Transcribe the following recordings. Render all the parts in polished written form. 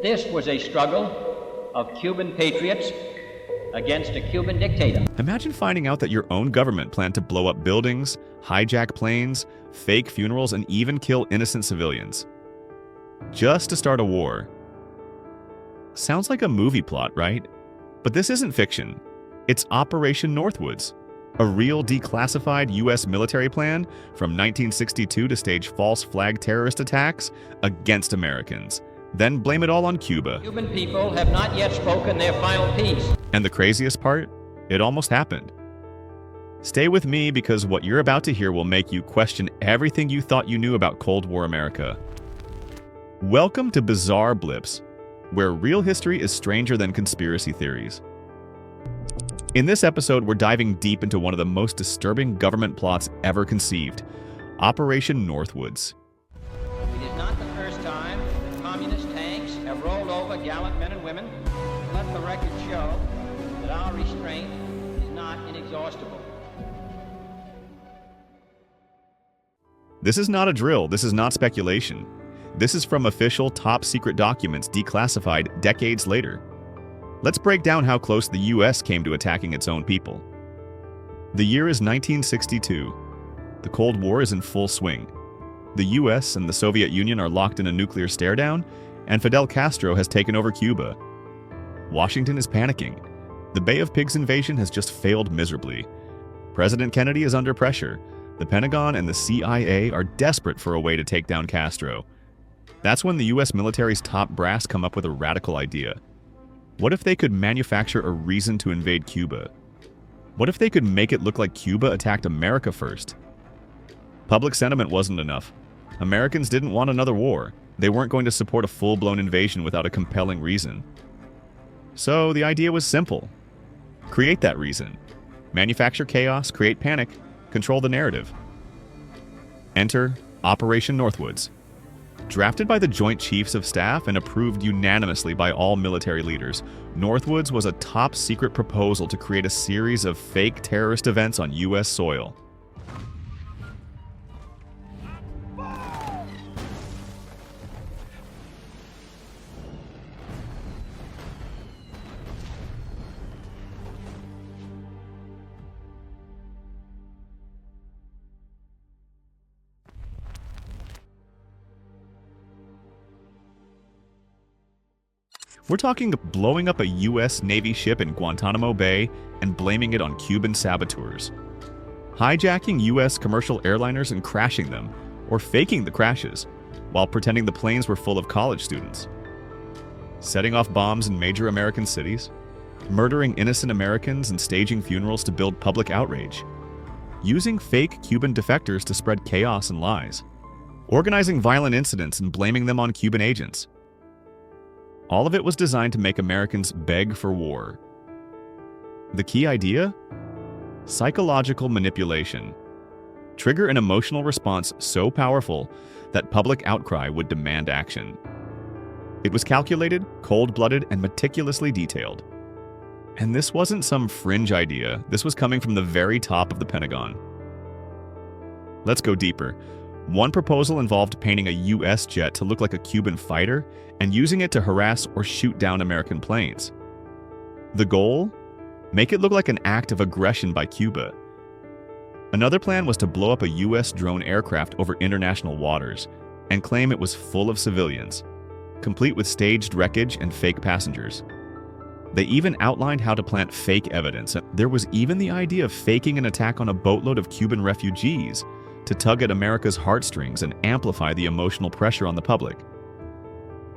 This was a struggle of Cuban patriots against a Cuban dictator. Imagine finding out that your own government planned to blow up buildings, hijack planes, fake funerals, and even kill innocent civilians. Just to start a war. Sounds like a movie plot, right? But this isn't fiction. It's Operation Northwoods, a real declassified U.S. military plan from 1962 to stage false flag terrorist attacks against Americans, then blame it all on Cuba. Cuban people have not yet spoken their final piece. And the craziest part? It almost happened. Stay with me because what you're about to hear will make you question everything you thought you knew about Cold War America. Welcome to Bizarre Blips, where real history is stranger than conspiracy theories. In this episode, we're diving deep into one of the most disturbing government plots ever conceived, Operation Northwoods. It is not the first time that communist tanks have rolled over gallant men and women. Let the record show that our restraint is not inexhaustible. This is not a drill. This is not speculation. This is from official top-secret documents declassified decades later. Let's break down how close the U.S. came to attacking its own people. The year is 1962. The Cold War is in full swing. The U.S. and the Soviet Union are locked in a nuclear stare-down, and Fidel Castro has taken over Cuba. Washington is panicking. The Bay of Pigs invasion has just failed miserably. President Kennedy is under pressure. The Pentagon and the CIA are desperate for a way to take down Castro. That's when the U.S. military's top brass come up with a radical idea. What if they could manufacture a reason to invade Cuba? What if they could make it look like Cuba attacked America first? Public sentiment wasn't enough. Americans didn't want another war. They weren't going to support a full-blown invasion without a compelling reason. So the idea was simple. Create that reason. Manufacture chaos, create panic, control the narrative. Enter Operation Northwoods. Drafted by the Joint Chiefs of Staff and approved unanimously by all military leaders, Northwoods was a top-secret proposal to create a series of fake terrorist events on U.S. soil. We're talking blowing up a U.S. Navy ship in Guantanamo Bay and blaming it on Cuban saboteurs. Hijacking U.S. commercial airliners and crashing them, or faking the crashes, while pretending the planes were full of college students. Setting off bombs in major American cities. Murdering innocent Americans and staging funerals to build public outrage. Using fake Cuban defectors to spread chaos and lies. Organizing violent incidents and blaming them on Cuban agents. All of it was designed to make Americans beg for war. The key idea? Psychological manipulation. Trigger an emotional response so powerful that public outcry would demand action. It was calculated, cold-blooded, and meticulously detailed. And this wasn't some fringe idea. This was coming from the very top of the Pentagon. Let's go deeper. One proposal involved painting a U.S. jet to look like a Cuban fighter and using it to harass or shoot down American planes. The goal? Make it look like an act of aggression by Cuba. Another plan was to blow up a U.S. drone aircraft over international waters and claim it was full of civilians, complete with staged wreckage and fake passengers. They even outlined how to plant fake evidence. There was even the idea of faking an attack on a boatload of Cuban refugees to tug at America's heartstrings and amplify the emotional pressure on the public.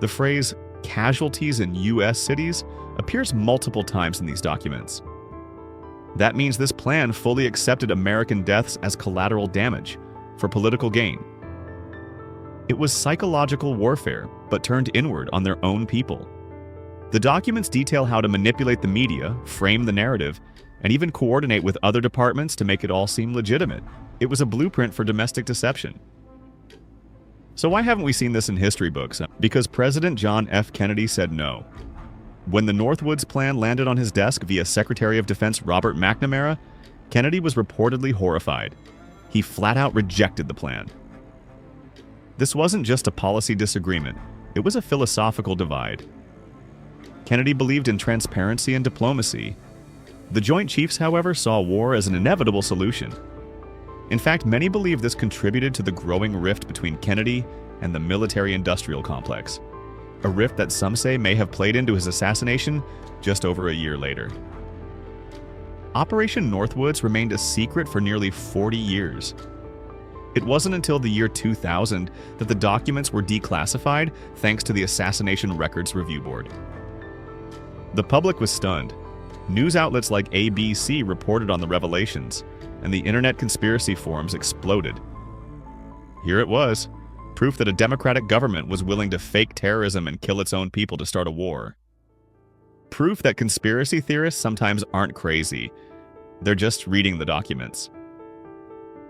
The phrase, casualties in U.S. cities, appears multiple times in these documents. That means this plan fully accepted American deaths as collateral damage for political gain. It was psychological warfare, but turned inward on their own people. The documents detail how to manipulate the media, frame the narrative, and even coordinate with other departments to make it all seem legitimate. It was a blueprint for domestic deception. So why haven't we seen this in history books? Because President John F. Kennedy said no. When the Northwoods plan landed on his desk via Secretary of Defense Robert McNamara, Kennedy was reportedly horrified. He flat out rejected the plan. This wasn't just a policy disagreement, it was a philosophical divide. Kennedy believed in transparency and diplomacy. The Joint Chiefs, however, saw war as an inevitable solution. In fact, many believe this contributed to the growing rift between Kennedy and the military-industrial complex, a rift that some say may have played into his assassination just over a year later. Operation Northwoods remained a secret for nearly 40 years. It wasn't until the year 2000 that the documents were declassified thanks to the Assassination Records Review Board. The public was stunned. News outlets like ABC reported on the revelations, and the internet conspiracy forums exploded. Here it was, proof that a democratic government was willing to fake terrorism and kill its own people to start a war. Proof that conspiracy theorists sometimes aren't crazy. They're just reading the documents.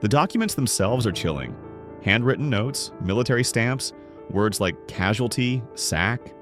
The documents themselves are chilling. Handwritten notes, military stamps, words like casualty, sack,